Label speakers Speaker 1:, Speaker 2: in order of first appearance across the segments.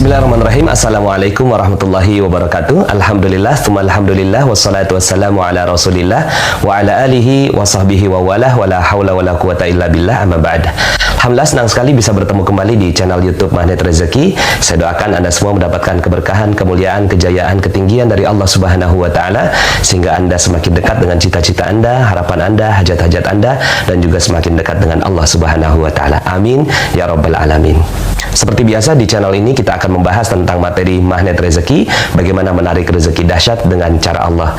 Speaker 1: Bismillahirrahmanirrahim. Assalamualaikum warahmatullahi wabarakatuh. Alhamdulillah, tsumma alhamdulillah, wassalatu wassalamu ala rasulillah wa ala alihi wa sahbihi wa walah, wa la hawla wa la quwata illa billah, amma ba'd. Alhamdulillah, senang sekali bisa bertemu kembali di channel YouTube Magnet Rezeki. Saya doakan Anda semua mendapatkan keberkahan, kemuliaan, kejayaan, ketinggian dari Allah Subhanahu wa taala, sehingga Anda semakin dekat dengan cita-cita Anda, harapan Anda, hajat-hajat Anda, dan juga semakin dekat dengan Allah Subhanahu wa taala. Amin ya rabbal alamin. Seperti biasa di channel ini kita akan membahas tentang materi magnet rezeki, bagaimana menarik rezeki dahsyat dengan cara Allah.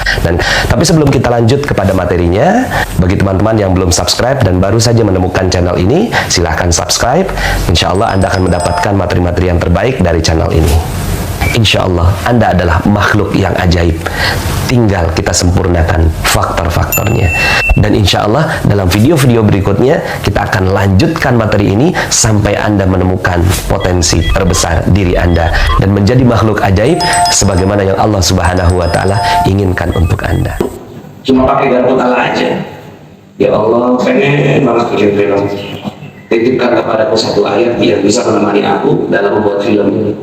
Speaker 1: Tapi sebelum kita lanjut kepada materinya, bagi teman-teman yang belum subscribe dan baru saja menemukan channel ini, silahkan subscribe. Insya Allah Anda akan mendapatkan materi-materi yang terbaik dari channel ini. Insya Allah Anda adalah makhluk yang ajaib, tinggal kita sempurnakan faktor-faktornya. Dan insya Allah dalam video-video berikutnya kita akan lanjutkan materi ini sampai Anda menemukan potensi terbesar diri Anda dan menjadi makhluk ajaib sebagaimana yang Allah Subhanahu wa taala inginkan untuk Anda.
Speaker 2: Cuma pakai garpu tala aja. Ya Allah, pengen banget bikin film. Titipkan kepadaku satu ayat yang bisa menemani aku dalam membuat film ini.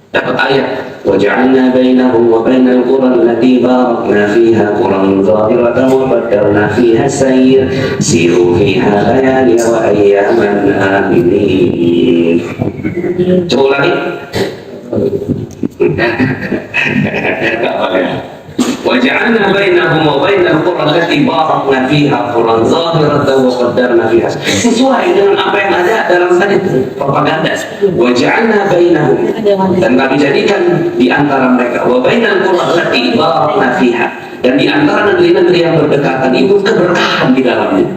Speaker 2: Dapat ayat, وَجَعَلْنَا بَيْنَهُمْ وَبَيْنَ الْقُرَى الَّتِي بَارَكْنَا فِيهَا قُرًى ظَاهِرَةً وَقَدَّرْنَا فِيهَا السَّيْرَ سِيرُوا فِيهَا لَيَالِيَ وَأَيَّامًا آمِنِينَ. Coba ulangi. وَجَعَلْنَا بَيْنَهُمْ وَبَيْنَ الْقُرَى الَّتِي بَارَكْنَا فِيهَا قُرًى ظَاهِرَةً وَقَدَّرْنَا فِيهَا. Sesuai dengan apa yang ada dalam tadi propaganda. وَجَعَلْنَا بَيْنَهُمْ, dan kami jadikan di antara mereka, وَبَيْنَ الْقُرَى الَّتِي بَارَكْنَا فِيهَا, dan di antara negeri-negeri yang berdekatan itu keberkahan di dalamnya.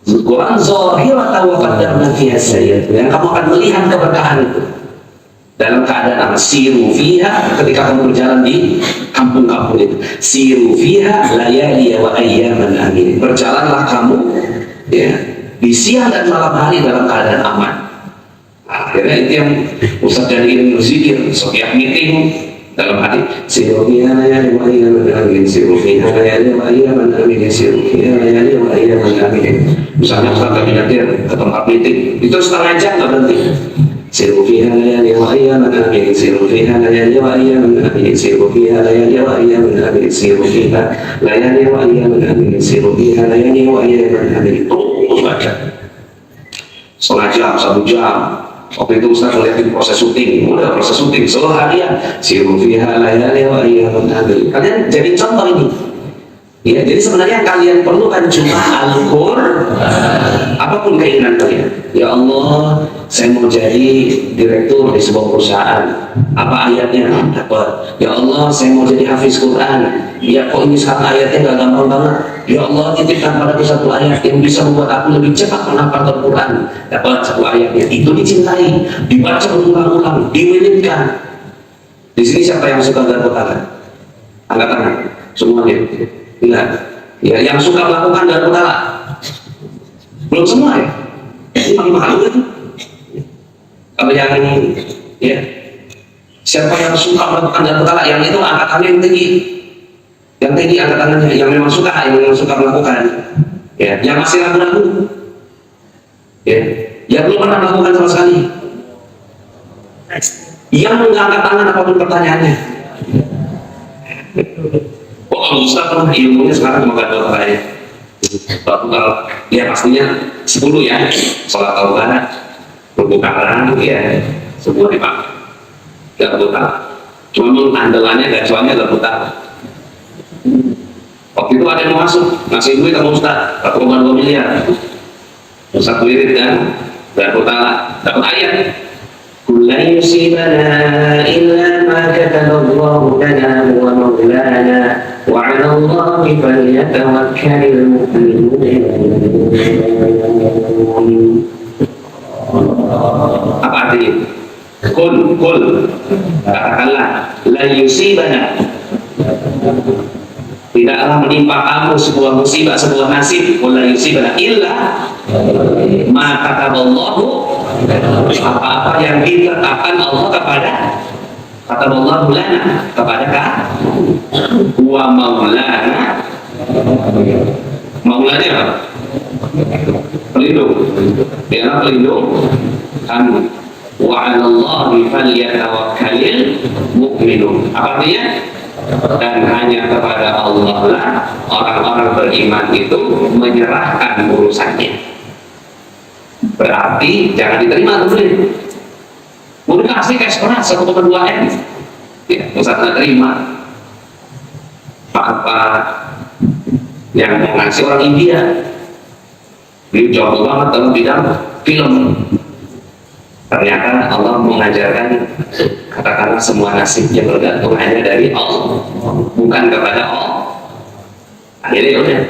Speaker 2: Quran zahiratan wa qaddarna fiha as-sayr, dan kamu akan melihat keberkahan itu dalam keadaan apa? Siru fiha, ketika kamu berjalan di kampung-kampung itu. Siru fiha layali wa ayyaman amin. Berjalanlah kamu ya di siang dan malam hari dalam keadaan aman. Akhirnya itu yang Ustaz jadiin zikir setiap meeting dalam hati. Siru fiha layali wa ayyaman amin. Siru fiha layali wa ayyaman amin. Siru fiha layali wa ayyaman amin. Misalnya Ustaz lagi nyetir ke tempat meeting, itu setengah jam nggak berhenti. Siru fiha layali wa ayyaman amin. Siru fiha layali wa ayyaman amin. Siru fiha layali wa ayyaman amin. Siru fiha layali wa ayyaman amin. Siru fiha layali wa ayyaman amin. Terus baca setengah jam, 1 jam. Waktu itu Ustaz ngeliatin proses syuting, udah proses syuting seharian. Siru fiha layali wa ayyaman amin. Kalian jadi contoh ini. Ya, jadi sebenarnya kalian perlukan cuma Al-Qur'an. Apapun keinginan kalian. Ya Allah, saya mau jadi direktur di sebuah perusahaan. Apa ayatnya? Dapat. Ya Allah, saya mau jadi hafiz Quran. Ya kok ini satu ayatnya nggak gampang banget. Ya Allah, titipkan padaku satu ayat yang bisa membuat aku lebih cepat menghafal Al-Quran. Dapat satu ayatnya. Itu dicintai, dibaca berulang-ulang, dimenitkan. Di sini siapa yang suka garpu tala? Angkat tangan. Semuanya. Lihat, ya yang suka melakukan garpu tala belum semua ya. Ini paling mahal itu. Kalau yang ya siapa yang suka melakukan garpu tala, yang itu angkatannya yang tinggi, angkat tangannya, yang memang suka melakukan. Ya, yang masih ragu-ragu, ya, yang belum pernah melakukan sama sekali, yang mengangkat tangan apapun pertanyaannya. Oh, Ustaz pernah ilmunya sekarang mau gak doa ya? Kalau ya pastinya 10 ya, sholat taubat, berbukaan ya, semua dipakai. Gak buta. Cuma andalannya gacuannya gak buta. Waktu itu ada yang mau masuk, ngasih duit sama Ustaz, 4,2 miliar. Ustaz wirid kan, gak buta, dapat ayat. Kulla yusibana illa ma kataballahu lana wa maulana wa 'ala Allahi falyatawakkalul mu'minun. Apa artinya? Kul katakanlah, la yusibana, tidaklah menimpa kamu sebuah musibah, sebuah nasib, la yusibana illa ma kataballahu, apa-apa yang ditetapkan Allah kepada kataballahu lana, kepada wa maulana. Maulana apa? Pelindung. Dia pelindung kami. Wa 'alallahi falyatawakkalul mu'minun. Apa artinya? Dan hanya kepada Allah lah orang-orang beriman itu menyerahkan urusannya. Berarti jangan diterima teman-teman. Mau dikasih cash keras 1,2 M, ya, Ustaz nggak terima. Apa yang mau ngasih orang India? Dia jauh banget dalam bidang film. Ternyata Allah mengajarkan, katakanlah semua nasibnya bergantung hanya dari Allah, bukan kepada Allah. Akhirnya udah,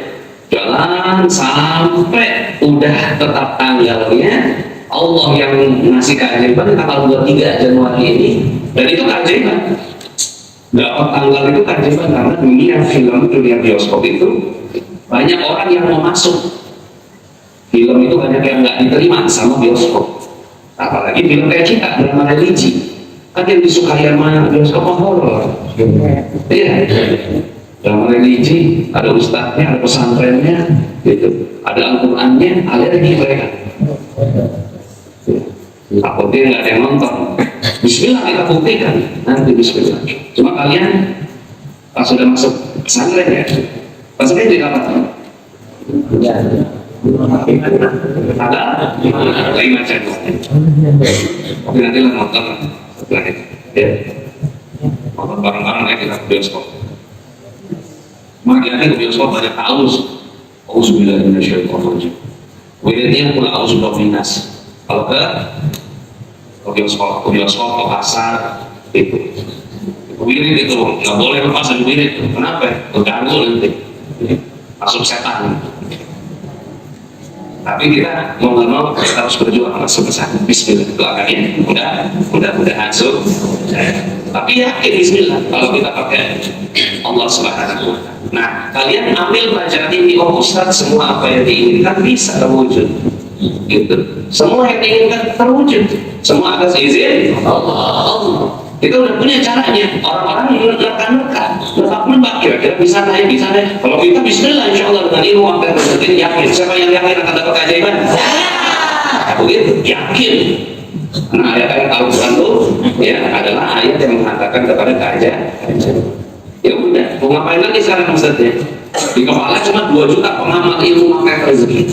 Speaker 2: jangan sampai udah tetap tanggalnya Allah yang ngasih keajaiban tanggal 23 Januari ini, dan itu keajaiban. Dapat tanggal itu keajaiban karena dunia film, dunia bioskop itu banyak orang yang mau masuk. Film itu banyak yang nggak diterima sama bioskop. Apalagi film kayak kita, drama religi, kan yang disukai sama bioskop horor. Iya, drama religi, ada ustadznya, ada pesantrennya, gitu. Ada Al-Qurannya, alergi mereka. Takutnya nggak ada yang nonton. Bismillah kita buktikan, nanti Bismillah. Cuma kalian pas sudah masuk pesantren ya, pesantren jadi apa? Ada 5 channel. Oke, nanti lah nonton setelah itu, ya. Nonton bareng-bareng ya kita ke bioskop. Makin ke bioskop banyak taus. Auzubillahi minasyaitonir rajim. Wiridnya pula auzubillahinas. Kalau ke bioskop, ke pasar itu. Wirid itu nggak boleh lepas dari wirid. Kenapa? Terganggu nanti. Masuk setan. Tapi kita mau nggak mau kita harus berjuang masuk ke sana. Bismillah, doakannya mudah-mudahan masuk. Tapi yakin Bismillah kalau kita pakai Allah Subhanahu wa Ta'ala. Nah, kalian ambil pelajaran ini, oh Ustaz, semua apa yang diinginkan bisa terwujud. Gitu. Semua yang diinginkan terwujud. Semua atas izin Allah. Kita udah punya caranya. Orang-orang yang nerka-nerka, nebak-nebak, kira-kira bisa naik. Kalau kita Bismillah, insya Allah dengan ilmu apa yang terjadi, yakin. Siapa yang yakin akan dapat keajaiban? Begitu, yakin. Nah, ayat-ayat Al-Quran itu ya adalah ayat yang mengatakan kepada keajaiban. Ya udah, mau ngapain lagi sekarang maksudnya? Di kepala cuma 2 juta pengamal ilmu makan rezeki.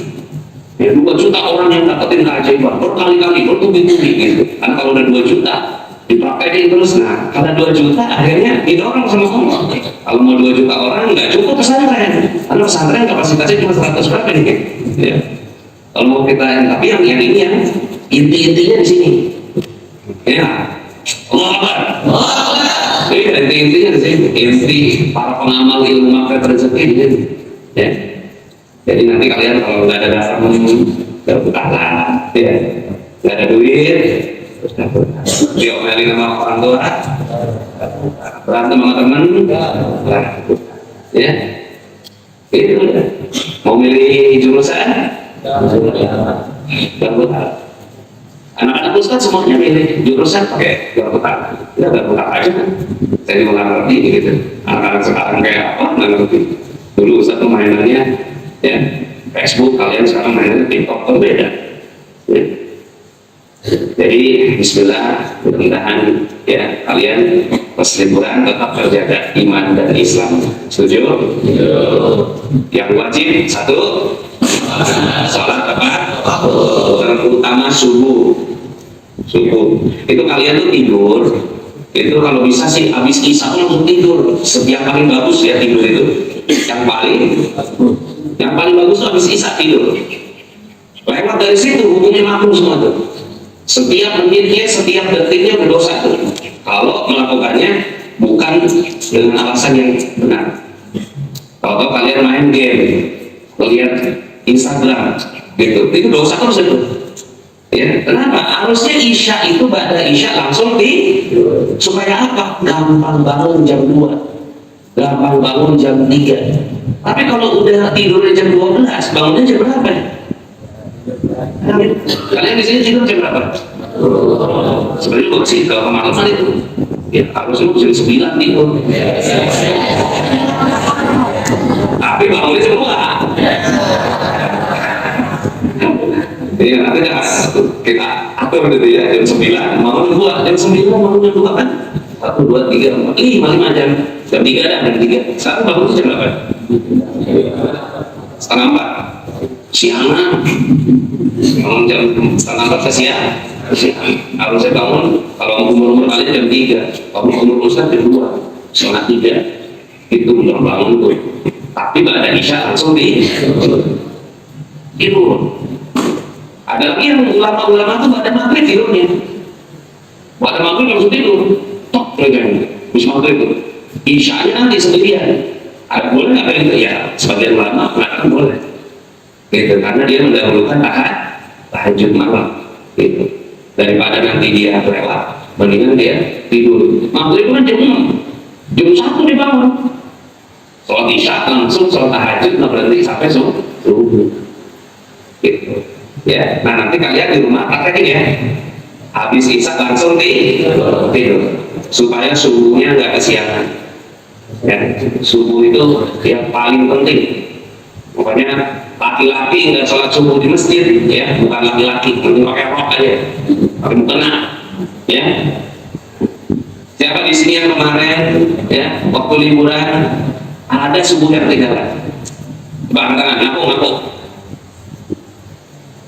Speaker 2: Ya, 2 juta orang yang dapetin keajaiban berkali-kali, bertubi-tubi gitu. Karena kalau udah 2 juta dipraktekin terus, nah karena 2 juta akhirnya didorong sama Allah. Kalau mau 2 juta orang nggak cukup pesantren, karena pesantren kapasitasnya cuma 100 berapa nih ya. Kalau mau kita, tapi yang ini yang inti-intinya di sini ya. Allah Akbar. Iya, intinya di sini, inti para pengamal ilmu makan rezeki ini ya. Jadi nanti kalian kalau nggak ada dasar berbukalah ya, nggak ada duit diomelin sama orang tua, berantem sama temen, ya, itu udah. Mau milih jurusan, berputar. Anak-anak Ustaz semuanya milih jurusan pakai berputar. Kita berputar aja kan. Saya juga nggak ngerti gitu. Anak-anak sekarang kayak apa? Nggak ngerti. Dulu Ustaz tuh mainannya, ya, Facebook, kalian sekarang mainannya TikTok, kan beda. Ya. Jadi Bismillah, mudah-mudahan ya kalian pas liburan tetap terjaga iman dan Islam. Setuju? Yang wajib 1, sholat apa? Terutama subuh. Itu kalian tuh tidur, itu kalau bisa sih habis isya langsung tidur. Yang paling bagus ya tidur itu. Yang paling bagus tuh habis isya tidur. Lewat dari situ hukumnya makruh semua tuh. Setiap menitnya, setiap detiknya berdosa tuh. Kalau melakukannya bukan dengan alasan yang benar. Kalau kalian main game, lihat Instagram, gitu, itu dosa terus itu. Ya, kenapa? Harusnya isya itu pada isya langsung supaya apa? Gampang bangun jam 2, gampang bangun jam 3. Tapi kalau udah tidurnya jam 12, bangunnya jam berapa? Kalian di sini tidur jam berapa? Sebenarnya gue sih kalau kemalaman itu ya harusnya jam 9 tidur. Tapi bangunnya jam 2. Iya, nanti kita atur gitu ya, jam 9 bangun 2, jam 9 bangun jam 2 kan 1, 2, 3, 4, 5 jam. Jam 3 dah, jam 3. Sekarang bangun jam berapa? Setengah 4 siangan. Bangun jam setengah 4 ke siang. Harusnya bangun kalau umur kalian jam 3, kalau umur Ustaz jam 2, setengah 3 itu belum bangun tuh. Tapi pada isya langsung tidur. Ada lagi yang ulama-ulama tuh pada maghrib tidurnya. Pada maghrib langsung tidur. Tok mereka bisa maghrib itu. Isyanya nanti sendirian. Ada boleh nggak kayak gitu? Ya, sebagian ulama mengatakan boleh. Gitu, karena dia mendahulukan tahajud malam. Gitu. Daripada nanti dia lewat, mendingan dia tidur. Maghrib kan jam 6, jam 1 dibangun. Sholat isya langsung sholat tahajud, nggak berhenti sampai subuh. Gitu. Ya, nah nanti kalian di rumah praktekin ya. Habis isya langsung tidur, supaya subuhnya nggak kesiangan. Ya, subuh itu yang paling penting. Pokoknya laki-laki nggak sholat subuh di masjid, ya, bukan laki-laki, mending pakai rok aja, pakai mukena, ya. Siapa di sini yang kemarin, ya, waktu liburan ada subuh yang ketinggalan? Coba angkat tangan, ngaku.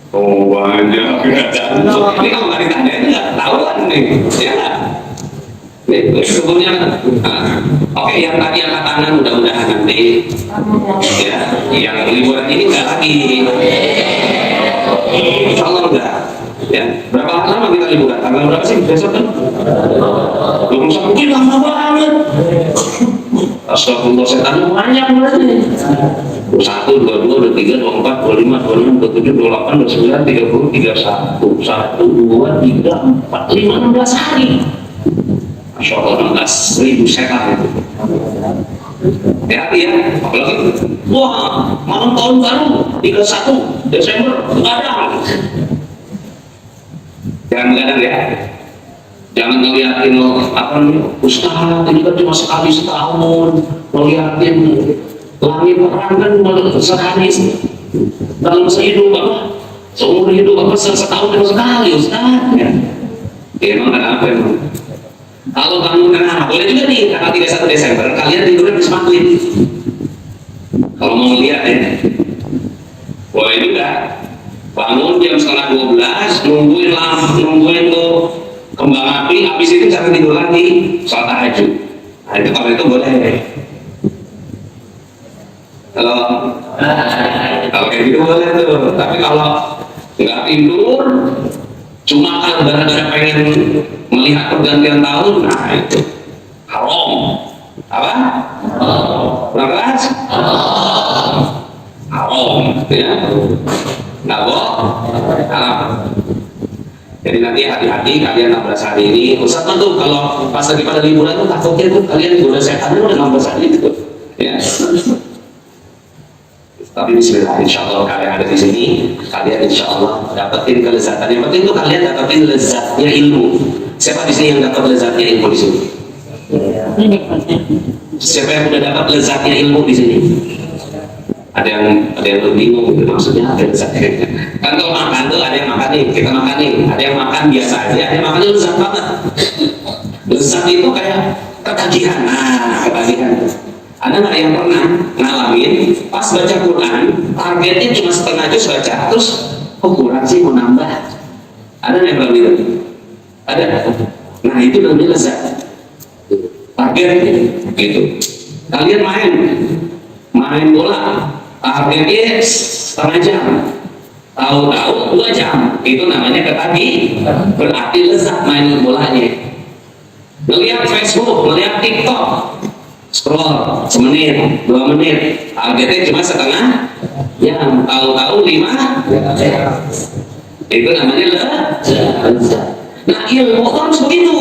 Speaker 2: Oh banyak, ini kalau nggak ditanya itu nggak tahuan nih, ya. Nih, sebelumnya, oke, yang tadi angkat tangan mudah-mudahan nanti, ya, yang liburan ini nggak lagi, insya Allah enggak, ya. Berapa lama kita liburan? Tanggal berapa sih besok kan? 21, lama banget. Astagfirullah, setan banyak berarti. 1, 22, 23, 24, 25, 26, 27, 28, 29, 30, 31, 1, 2, 3, 4, 5, 16 hari. Masya Allah, 16.000 setan itu. Hati-hati ya, apalagi wah, malam tahun baru 31 Desember begadang. Jangan begadang ya. Jangan ngeliatin apa nih, Ustaz ini kan cuma sekali setahun, ngeliatin langit terang kan sekali dalam sehidup apa, seumur hidup apa, setahun cuma sekali Ustaz ya. Emang kenapa emang? Kalau kamu kenapa? Boleh juga nih, tanggal 31 Desember kalian tidurnya di maghrib. Kalau mau lihat ya, boleh juga bangun jam setengah 12, nungguin tuh kembang api, habis itu jangan tidur lagi, sholat tahajud. Nah itu kalau itu boleh. Kalau kayak gitu boleh tuh. Tapi kalau nggak tidur, cuma kan gara-gara pengen melihat pergantian tahun, nah itu haram. Apa? Lantas? Haram, ya? Nggak boleh. Haram. Jadi nanti hati-hati kalian 16 hari ini. Ustaz tuh kalau pas lagi pada liburan tuh takutnya tuh kalian digoda setan udah 16 hari itu, ya. Tapi bismillah, insya Allah kalian ada di sini, kalian insya Allah dapetin kelezatan. Yang penting tuh kalian dapetin lezatnya ilmu. Siapa di sini yang dapat lezatnya ilmu di sini? Siapa yang udah dapat lezatnya ilmu di sini? Ada yang bingung gitu, maksudnya apa lezatnya? Kan kalau makan tuh ada yang makan nih, kita makan nih, ada yang makan biasa aja, ada yang makannya lezat banget. Lezat itu kayak ketagihan, ketagihan. Ada nggak yang pernah ngalamin pas baca Quran targetnya cuma setengah juz baca, terus kurang sih mau nambah? Ada nggak yang bilang gitu? Ada. Nah itu namanya lezat. Target gitu. Kalian main bola, targetnya setengah jam, tahu-tahu 2 jam, itu namanya ketagi. Berarti lezat main bolanya. Ngelihat Facebook, ngelihat TikTok, scroll semenit, 2 menit, targetnya cuma setengah jam, tahu-tahu 5 jam. Itu namanya lezat. Nah ilmu harus begitu.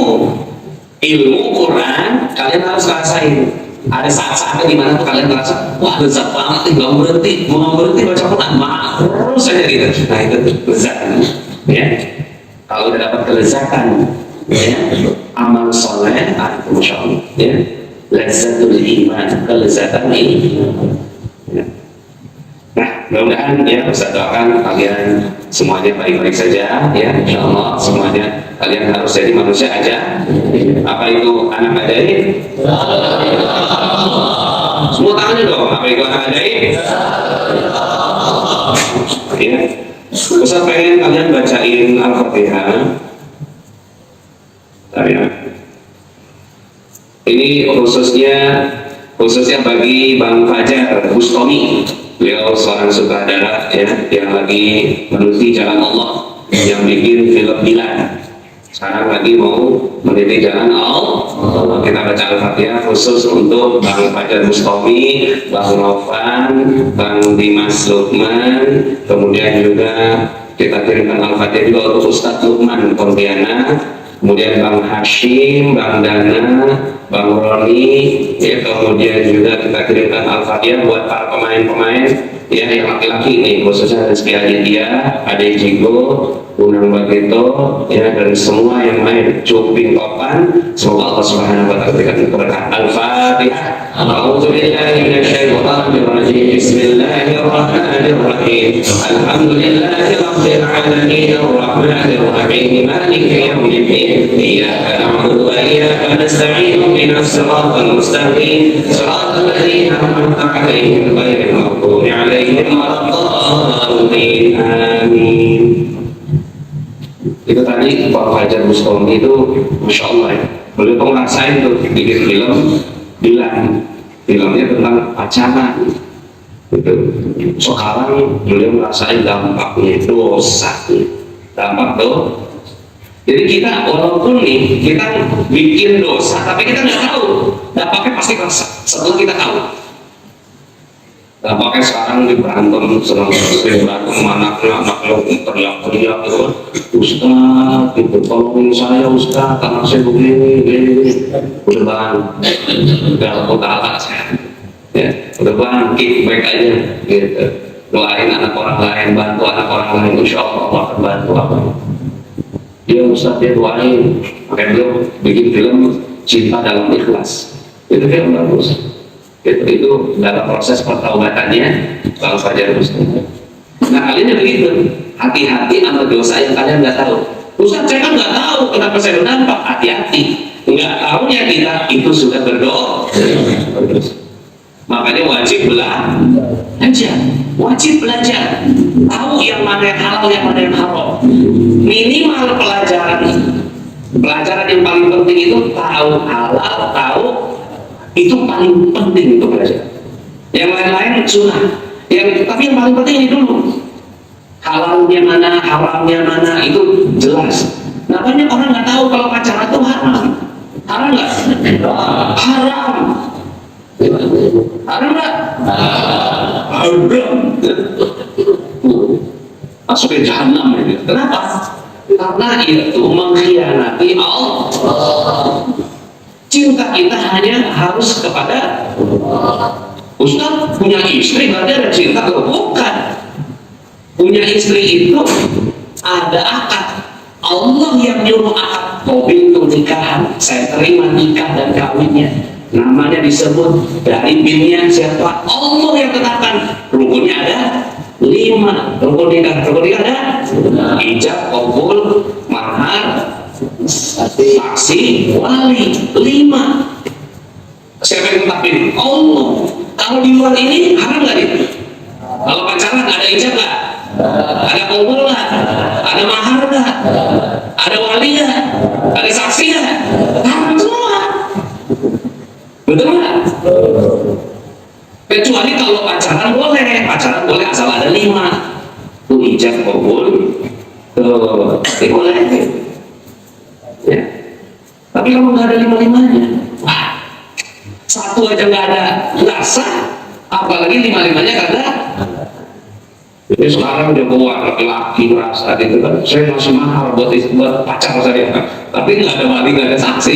Speaker 2: Ilmu Quran kalian harus rasain. Ada saat-saatnya dimana tuh kalian merasa wah lezat banget nih, mau berhenti baca Quran, terus saja gitu. Nah itu lezat, ya. Kalau udah dapat kelezatan, ya, amal soleh, itu masya Allah, ya. Lezatul iman, kelezatan ini. Ya. Nah mudah-mudahan ya, Ustaz doakan kalian semuanya baik-baik saja ya, insya Allah semuanya kalian harus jadi manusia aja. Apa itu anak ajaib? Semua tangannya dong. Apa itu anak ajaib? Ya. Ustaz pengen kalian bacain Al-Fatihah. Ya. Ini khususnya bagi Bang Fajar Bustami. Beliau seorang sutradara ya, yang lagi menuju jalan Allah, yang bikin film Dilan. Sekarang lagi mau meniti jalan Allah. Kita baca Al-Fatihah khusus untuk Bang Fajar Bustami, Bang Novan, Bang Dimas Lukman, kemudian juga kita kirimkan Al-Fatihah juga untuk Ustadz Lukman Pontianak, kemudian Bang Hashim, Bang Dana, Bang Roni, ya, kemudian juga kita kirimkan Al-Fatihah buat para pemain-pemain ya, yang laki-laki nih, khususnya Rizky Aditya, Ade Jigo, Unang Bagito, ya, dan semua yang main, Cuping Topan. Semoga Allah Subhanahu wa Ta'ala berikan keberkahan. Al-Fatihah. A'udzubillahi minasyaitonir rajim. Bismillahirrahmanirrahim. Alhamdulillahirabbil alamin arrahmanir rahim maliki yaumiddin. Iyyaka na'budu wa iyyaka nasta'in ihdinas siratal mustaqim siratal ladzina an'amta 'alaihim ghairil maghdubi 'alaihim waladdallin. Amin. Itu tadi Pak Fajar Bustami itu Masya Allah ya, beliau tuh ngerasain tuh bikin film Dilan, filmnya tentang pacaran gitu. Sekarang beliau ngerasain dampaknya dosa, dampak tuh. Jadi kita walaupun nih kita bikin dosa tapi kita nggak tahu dampaknya, pasti kerasa setelah kita tahu. Dampaknya sekarang di berantem, senang berantem anaknya teriak-teriak gitu kan, Ustaz gitu, tolongin saya Ustaz, anak saya begini, udah bang, udah utara saya, ya, udah bang, baik aja, gitu, doain anak orang lain, bantu anak orang lain, insya Allah akan bantu apa. Dia Ustaz dia doain, makanya beliau bikin film Cinta Dalam Ikhlas, itu film bagus. Itu dalam proses pertaubatannya Bang Fajar Bustami. Nah kalian yang begitu, hati-hati sama dosa yang kalian nggak tahu. Ustaz saya kan nggak tahu kenapa saya berdampak. Hati-hati, nggak tahunya kita itu sudah berdoa. Makanya wajib belajar, wajib belajar, tahu yang mana yang halal, yang mana yang haram. Minimal pelajaran yang paling penting itu tahu halal, tahu, itu paling penting untuk belajar. Yang lain-lain sunnah. Tapi yang paling penting ini dulu. Halalnya mana, haramnya mana, itu jelas. Nah banyak orang nggak tahu kalau pacaran itu haram. Haram nggak? Haram. Haram nggak? Haram. Masuk ke jahanam ini. Kenapa? Karena itu mengkhianati Allah. Cinta kita hanya harus kepada Ustaz punya istri berarti ada cinta, bukan. Punya istri itu ada akad. Allah yang nyuruh akad mobil pernikahan, saya terima nikah dan kawinnya. Namanya disebut dari binnya siapa? Allah yang tetapkan. Rukunnya ada 5. Rukun nikah ada ijab, qabul, mahar, saksi, wali, 5. Siapa yang tetapin? Allah. Kalau di luar ini haram nggak itu? Kalau pacaran ada ijab nggak? Ada qabul nggak? Ada mahar nggak? Ada wali nggak? Ada saksi nggak? Haram semua. Betul nggak? Kecuali kalau pacaran boleh asal ada 5. Tuh ijab, qabul, boleh. Ya. Tapi kalau nggak ada 5-5-nya, wah, satu aja nggak ada rasa, apalagi 5-5-nya kagak. Jadi sekarang dia bawa laki-laki rasa gitu kan, saya masih mahal buat pacar saya, tapi nggak ada wali, nggak ada saksi,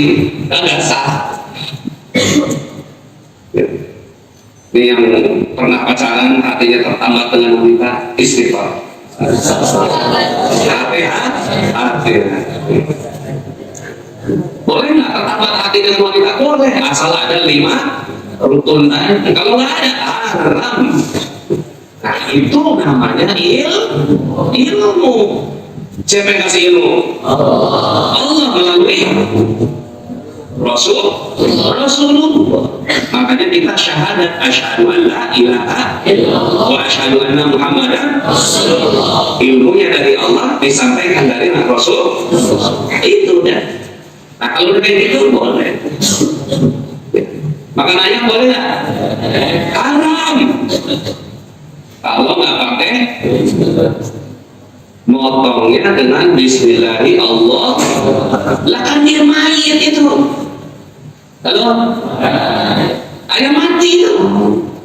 Speaker 2: nggak sah. Ya. Ini yang pernah pacaran hatinya tertambat dengan wanita, istighfar. Hati. Boleh nggak tertambat hati dengan wanita? Boleh, asal ada 5 rukun. Kalau nggak ada, haram. Nah itu namanya ilmu. Siapa yang kasih ilmu? Allah melalui Rasulullah. Makanya kita syahadat asyhadu an la ilaha illallah wa asyhadu anna Muhammadan Rasulullah. Ilmunya dari Allah disampaikan dari Rasul. Itu dah. Nah kalau kayak gitu boleh. Makan ayam boleh nggak? Haram. Kalau nggak pakai motongnya dengan Bismillahi Allah, lah kan dia mayat itu. Halo, ayam mati itu,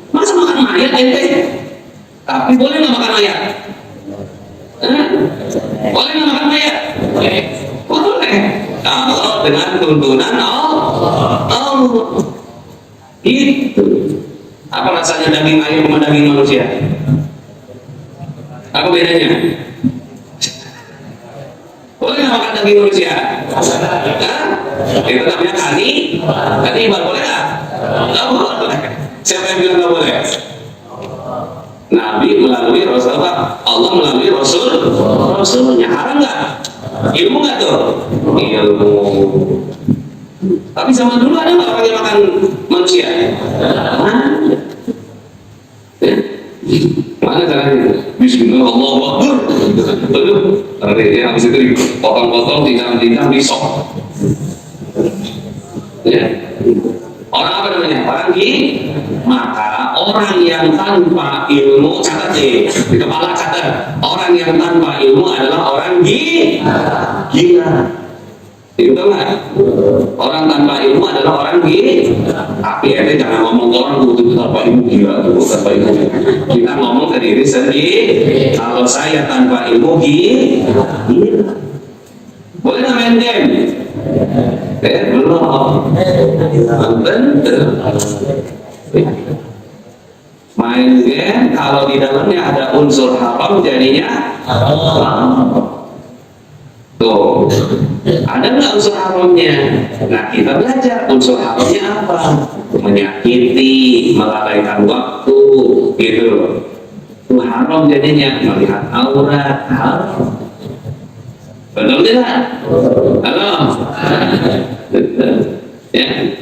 Speaker 2: masa makan mayat ente? Tapi boleh nggak makan mayat? Boleh nggak makan mayat? Boleh. Kalau dengan tuntunan Allah. Itu. Apa rasanya daging ayam sama daging manusia? Apa bedanya? Boleh nggak makan daging manusia? Itu namanya kanibal, boleh nggak? Nggak boleh. Siapa yang bilang nggak boleh? Nabi melalui Rasulullah, Allah melalui Rasulnya. Haram nggak? Ilmu nggak tuh? Ilmu. Tapi zaman dulu ada nggak orang yang makan manusia? Mana caranya? Bismillah, Allahu Akbar. Habis itu dipotong-potong, tinjam-tinjam, disok. Ya. Orang apa namanya? Orang maka orang yang tanpa ilmu, catat deh, di kepala catat. Orang yang tanpa ilmu adalah orang gila. Itu nggak? Orang tanpa ilmu adalah orang tapi ente jangan ngomong ke orang itu tanpa ilmu gila, itu tanpa ilmu. Kita ngomong ke diri sendiri. Kalau saya tanpa ilmu gila. Boleh nggak main game? Belum. Main game kalau di dalamnya ada unsur haram jadinya haram. Tuh, ada nggak unsur haramnya? Nah, kita belajar unsur haramnya apa? Menyakiti, melalaikan waktu, gitu. Itu haram jadinya, melihat aurat, haram. Betul tidak? Halo? Ya.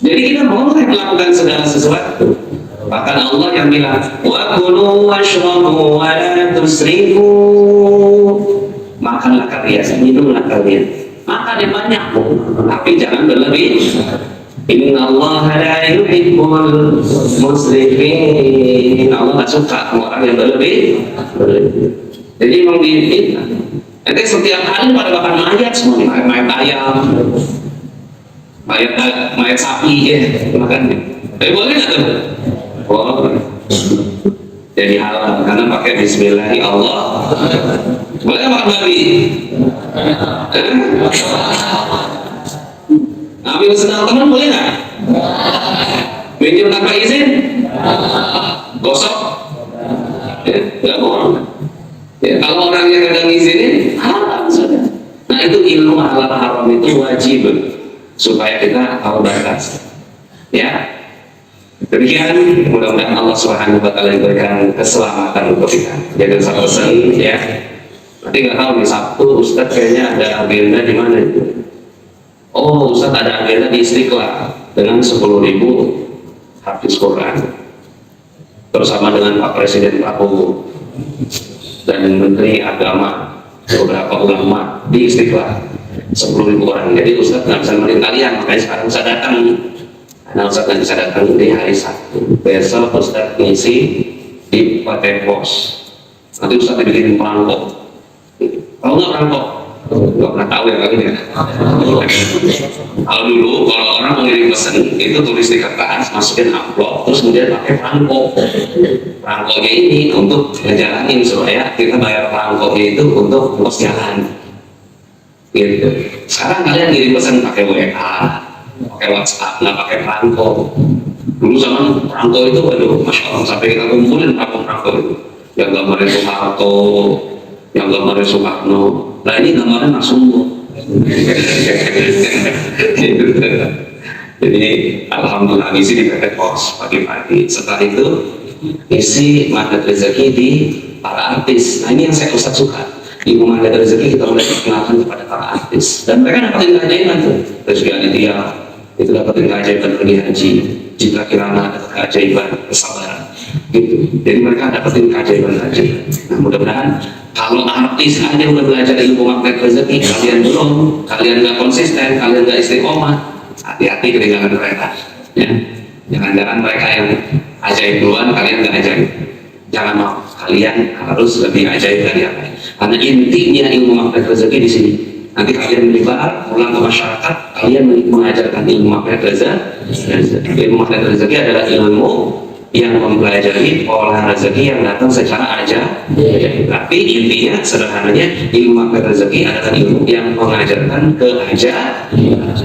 Speaker 2: Jadi kita boleh melakukan segala sesuatu. Bahkan Allah yang bilang, wa kulu washrabu wa la tusrifu. Makanlah kalian, minumlah kalian, makan yang banyak, tapi jangan berlebih. Inna Allah la yuhibbul musrifin. Allah nggak suka orang yang berlebih. Jadi memang difitnah. Nanti setiap hari pada makan mayat semua, mayat ayam, mayat sapi ya, makan. Tapi boleh nggak tuh? Boleh. Jadi halal karena pakai Bismillahi Allah. Boleh makan babi? Ambil sendal teman boleh nggak? Minjem tanpa izin? Gosok? Nggak boleh. Ya, kalau orang yang kadang ngizinin, halal sudah. Nah itu ilmu halal haram itu wajib supaya kita tahu batas. Ya. Demikian, mudah-mudahan Allah Subhanahu wa Ta'ala memberikan keselamatan untuk kita. Jangan sampai bosan ya. Nanti nggak tahu nih Sabtu Ustadz kayaknya ada agenda di mana itu. Oh, Ustadz ada agenda di Istiqlal dengan 10.000 hafiz Quran bersama dengan Pak Presiden Prabowo dan Menteri Agama, beberapa ulama di Istiqlal 10.000 orang. Jadi Ustadz nggak bisa nemenin kalian, makanya sekarang bisa datang. Nah, Ustadz nggak bisa datang di hari Sabtu. Besok Ustadz ngisi di Pakai Pos. Nanti Ustadz dibikin perangkok. Tahu nggak perangkok? Nggak pernah tahu ya kali ya. Kalau dulu kalau orang mengirim pesan itu tulis di kertas, masukin amplop, terus kemudian pakai perangkok. Perangkoknya ini untuk ngejalanin supaya kita bayar perangkoknya itu untuk ongkos jalan. Gitu. Sekarang kalian ngirim pesan pakai WA, pakai WhatsApp, nggak pakai perangkok. Dulu zaman perangkok itu, waduh, masya Allah, sampai kita kumpulin perangkok itu. Yang gambarnya Soeharto, yang gambarnya Soekarno. Nah ini gambarnya Nasrullah. Jadi alhamdulillah ngisi di PT Pos pagi-pagi. Setelah itu isi magnet rezeki di para artis. Nah ini yang saya Ustaz suka. Ilmu magnet rezeki kita mulai dikenalkan kepada para artis, dan mereka dapatin keajaiban tuh. Rezeki Aditya itu dapatin keajaiban pergi haji, Citra Kirana dapat keajaiban kesabaran gitu. Jadi mereka dapatin keajaiban. Nah mudah-mudahan kalau artis aja udah belajar ilmu magnet rezeki, kalian belum, kalian nggak konsisten, kalian nggak istiqomah, hati-hati ketinggalan mereka ya. Jangan-jangan mereka yang ajaib duluan, kalian nggak ajaib. Jangan mau, kalian harus lebih ajaib dari yang lain. Karena intinya ilmu magnet rezeki di sini. Nanti kalian menyebar, pulang ke masyarakat, kalian mengajarkan ilmu magnet rezeki. Ilmu magnet rezeki adalah ilmu yang mempelajari pola rezeki yang datang secara ajaib. Tapi intinya sederhananya ilmu magnet rezeki adalah ilmu yang mengajarkan keajaiban.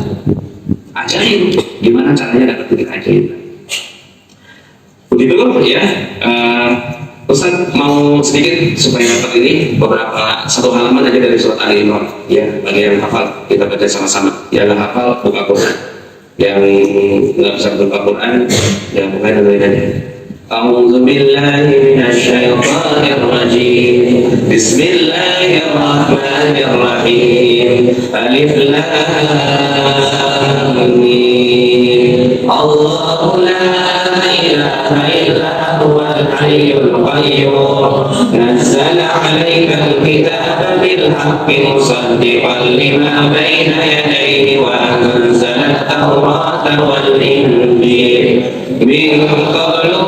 Speaker 2: Ajaib, gimana caranya dapat keajaiban? Begitu ya. Ustaz mau sedikit supaya dapat ini beberapa satu halaman aja dari surat Ali Imran ya, bagi yang hafal kita baca sama-sama. Yang nggak hafal buka Quran, yang nggak bisa buka Quran ya buka dengerin aja. A'udzu billahi minasyaitonir rajim. Bismillahirrahmanirrahim. Alif lam mim. Allahu la ilaha illa huwal hayyul qayyum. Nazzala 'alaikal kitaba bil haqqi musaddiqan lima baina yadayhi wa anzala at-taurata wal injil min qablu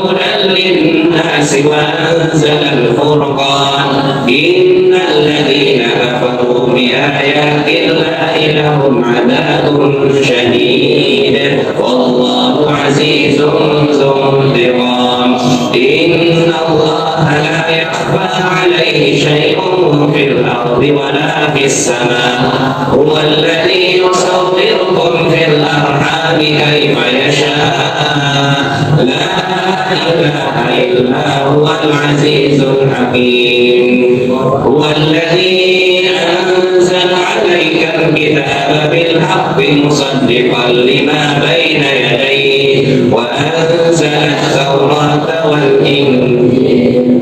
Speaker 2: للناس وأنزل الفرقان إن الذين كفروا بآيات الله لهم عذاب شديد والله عزيز ذو انتقام إن الله لا يخفى عليه شيء في الأرض ولا في السماء هو الذي يصوركم في الأرحام كيف يشاء لا إله إلا هو العزيز الحكيم هو الذي أنزل عليك الكتاب بالحق مصدقا لما بين يديه وأنزل التوراة والإنجيل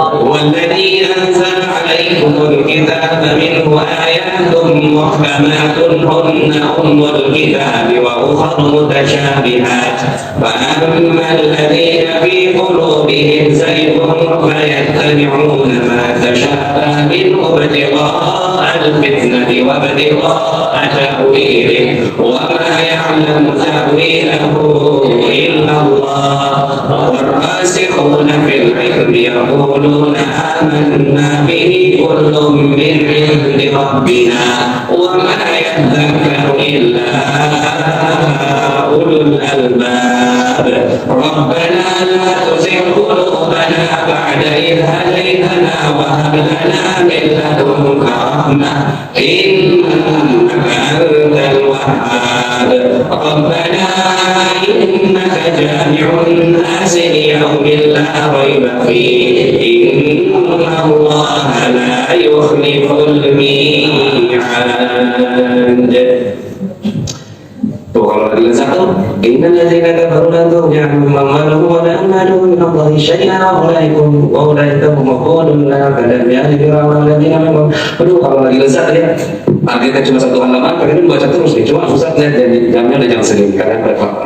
Speaker 2: والذي أنزل عليكم الكتاب منه آيات محكمات هن أم الكتاب وأخر متشابهات فأما الذين في قلوبهم زيغ فيتبعون ما تشابه منه ابتغاء الفتنة وابتغاء تأويله وما يعلم تأويله إلا الله والراسخون في العلم يقولون آمنا به كل من عند ربنا وما يذكر إلا أولو الألباب ربنا لا تزغ قلوبنا بعد إذ هديتنا وهب لنا من لدنك رحمة إنك أنت الوهاب ربنا إنك جامع الناس ليوم لا ريب فيه إن الله لا يخلف الميعاد. Tuh kalau lagi satu, innal ladzina kafaru la tughni anhum amwaluhum wa la awladuhum min Allahi syai'an wa ulaika hum waqudun la kadam ya'ni fir'aun alladzina minhum. Aduh kalau lagi lezat ya, targetnya cuma satu halaman, kalian baca terus nih. Cuma Ustaz lihat jamnya udah jangan segini, kalian berapa?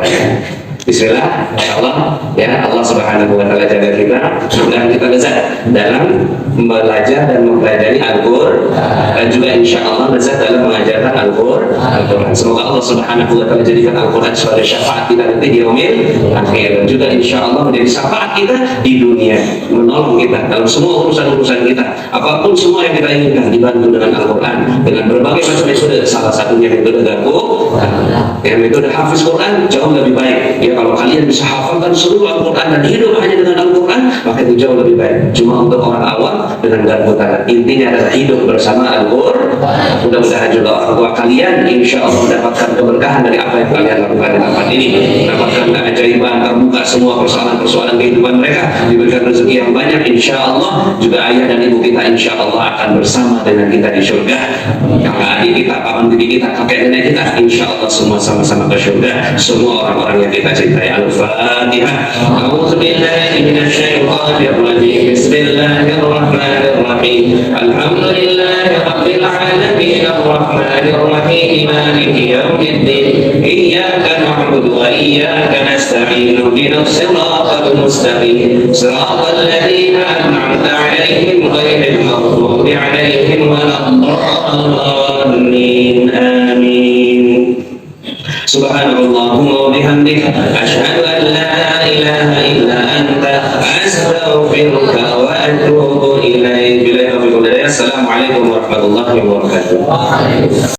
Speaker 2: Bismillah, Allah ya, Allah Subhanahu wa taala jaga kita dan kita lezat dalam belajar dan mempelajari Al-Qur'an dan juga insya Allah lezat dalam mengajarkan Al-Qur'an. Semoga Allah Subhanahu wa taala jadikan Al-Qur'an sebagai syafaat kita nanti di yaumil akhir dan juga insya Allah menjadi syafaat kita di dunia, menolong kita dalam semua urusan-urusan kita. Apapun semua yang kita inginkan dibantu dengan Al-Qur'an dengan berbagai macam metode, salah satunya metode Daku ya, metode hafiz Quran jauh lebih baik ya. Kalau kalian bisa hafalkan seluruh Al-Quran dan hidup hanya dengan Al-Quran, Al-Quran, maka itu jauh lebih baik. Cuma untuk orang awam dengan garpu tangan. Intinya adalah hidup bersama Al-Quran. Mudah-mudahan juga orang tua kalian insya Allah mendapatkan keberkahan dari apa yang kalian lakukan di tempat ini, mendapatkan keajaiban, terbuka semua persoalan-persoalan kehidupan mereka, diberikan rezeki yang banyak. Insya Allah juga ayah dan ibu kita insya Allah akan bersama dengan kita di surga. Kakak adik kita, paman bibi kita, kakek nenek kita, insya Allah semua sama-sama ke surga. Semua orang-orang yang kita cintai. Al-Fatihah. A'udzubillahi minasyaitonir rajim. Bismillahirrahmanirrahim. Alhamdulillahi rabbil alamin arrahmanir rahim maliki yaumiddin. Iyyaka na'budu wa iyyaka nasta'in. Ihdinas siratal mustaqim. Siratal ladzina an'amta 'alaihim ghairil maghdubi 'alaihim waladdallin. Amin. Subhanallahumma wa bihamdika asyhadu an la ilaha illa anta astaghfiruka wa atubu ilaik. Assalamualaikum warahmatullahi wabarakatuh.